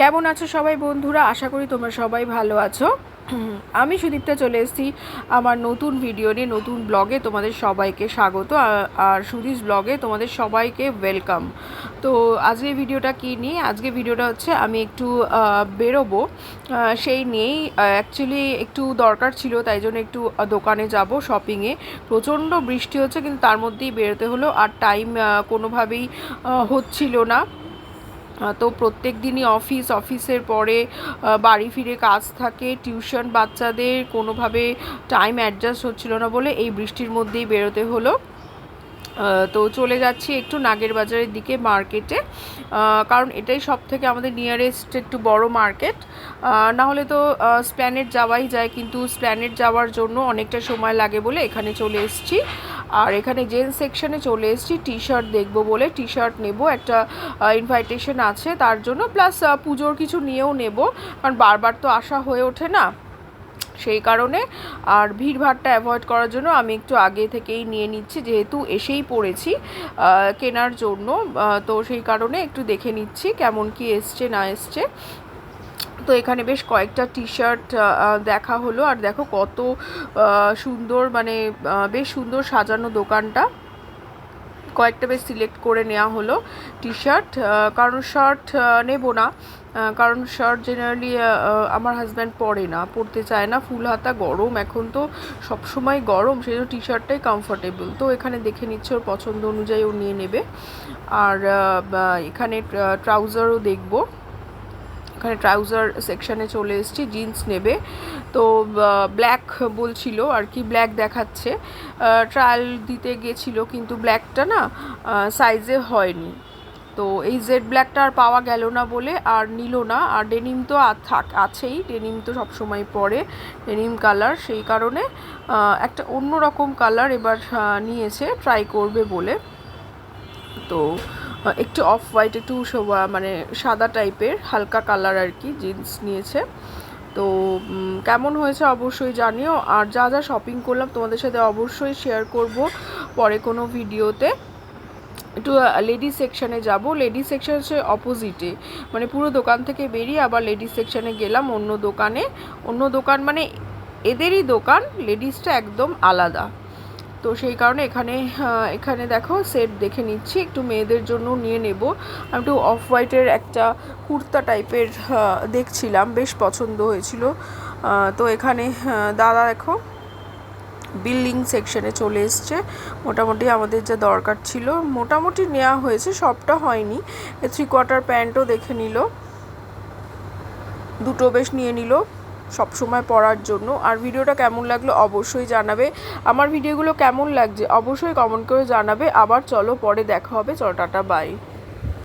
কেমন আছো সবাই বন্ধুরা? আশা করি তোমরা সবাই ভালো আছো। আমি সুদীপ্তা চলে এসেছি আমার নতুন ভিডিও নিয়ে, নতুন ব্লগে তোমাদের সবাইকে স্বাগত। আর সুদীপ ব্লগে তোমাদের সবাইকে ওয়েলকাম। তো আজকে ভিডিওটা কী নিয়ে? আজকে ভিডিওটা হচ্ছে আমি একটু বেরোবো, সেই নিয়েই। অ্যাকচুয়ালি একটু দরকার ছিল, তাই জন্য একটু দোকানে যাব শপিংয়ে। প্রচণ্ড বৃষ্টি হচ্ছে, কিন্তু তার মধ্যেই বেরোতে হলো, আর টাইম কোনোভাবেই হচ্ছিল না। তো প্রত্যেক দিনই অফিসের পরে বাড়ি ফিরে কাজ থাকে, টিউশন বাচ্চাদের, কোনোভাবে টাইম অ্যাডজাস্ট হচ্ছিল না বলে এই বৃষ্টির মধ্যেই বেরোতে হলো। তো চলে যাচ্ছি একটু নাগের বাজারের দিকে মার্কেটে, কারণ এটাই সব থেকে আমাদের নিয়ারেস্ট একটু বড় মার্কেট। না হলে তো স্প্ল্যানেড যাওয়াই যায়, কিন্তু স্প্ল্যানেড যাওয়ার জন্য অনেকটা সময় লাগে বলে এখানে চলে এসেছি। আর এখানে জেন্টস সেকশনে চলে এসেছি, টি শার্ট দেখবো বলে। টি শার্ট নেবো, একটা ইনভাইটেশন আছে তার জন্য, প্লাস পুজোর কিছু নিয়েও নেব, কারণ বারবার তো আসা হয়ে ওঠে না, সেই কারণে। আর ভিড়ভাড়টা অ্যাভয়েড করার জন্য আমি একটু আগে থেকেই নিয়ে নিচ্ছি, যেহেতু এসেই পড়েছি কেনার জন্য। তো সেই কারণে একটু দেখে নিচ্ছি কেমন কি এসছে না এসছে। তো এখানে বেশ কয়েকটা টি শার্ট দেখা হলো, আর দেখো কত সুন্দর, মানে বেশ সুন্দর সাজানো দোকানটা। কয়েকটা বেশ সিলেক্ট করে নেওয়া হলো টি শার্ট, কারণ শার্ট নেব না, কারণ শার্ট জেনারেলি আমার হাজব্যান্ড পরতে চায় না, ফুল হাতা, গরম, এখন তো সবসময় গরম, সেই জন্য টি শার্টটাই কমফোর্টেবল। তো এখানে দেখে নিচ্ছে, ওর পছন্দ অনুযায়ী ও নিয়ে নেবে। আর এখানে ট্রাউজারও দেখবো, এখানে ট্রাউজার সেকশানে চলে এসেছি, জিন্স নেবে। তো ব্ল্যাক বলছিল আর কি, ব্ল্যাক দেখাচ্ছে, ট্রায়াল দিতে গেছিলো, কিন্তু ব্ল্যাকটা না সাইজে হয়নি। তো এই জেড ব্ল্যাকটা আর পাওয়া গেল না বলে আর নিল না। আর ডেনিম তো আছেই, ডেনিম তো সবসময় পরে, ডেনিম কালার, সেই কারণে একটা অন্য রকম কালার এবার নিয়েছে, ট্রাই করবে বলে। তো একটু অফ হোয়াইট, একটু মানে সাদা টাইপের হালকা কালার আর কি জিন্স নিয়েছে। তো কেমন হয়েছে অবশ্যই জানিও। আর যা যা শপিং করলাম তোমাদের সাথে অবশ্যই শেয়ার করব পরে কোনো ভিডিওতে। একটু লেডিস সেকশানে যাব, লেডিস সেকশন হচ্ছে অপোজিটে, মানে পুরো দোকান থেকে বেরিয়ে আবার লেডিস সেকশানে গেলাম, অন্য দোকান মানে এদেরই দোকান, লেডিসটা একদম আলাদা। তো সেই কারণে এখানে দেখো সেট দেখে নিচ্ছি, একটু মেয়েদের জন্য নিয়ে নেব। আমি একটু অফ হোয়াইটের একটা কুর্তা টাইপের দেখছিলাম, বেশ পছন্দ হয়েছিল। তো এখানে দাদা দেখো বিল্ডিং সেকশনে চলে এসছে, মোটামুটি আমাদের যা দরকার ছিল মোটামুটি নেওয়া হয়েছে, সবটা হয়নি। 3/4 প্যান্টও দেখে নিল, দুটো বেশ নিয়ে নিল সব সময় পরার জন্য। আর ভিডিওটা কেমন লাগলো অবশ্যই জানাবে, আমার ভিডিওগুলো কেমন লাগছে অবশ্যই কমেন্ট করে জানাবে। আবার চলো পরে দেখা হবে, চলো টাটা বাই।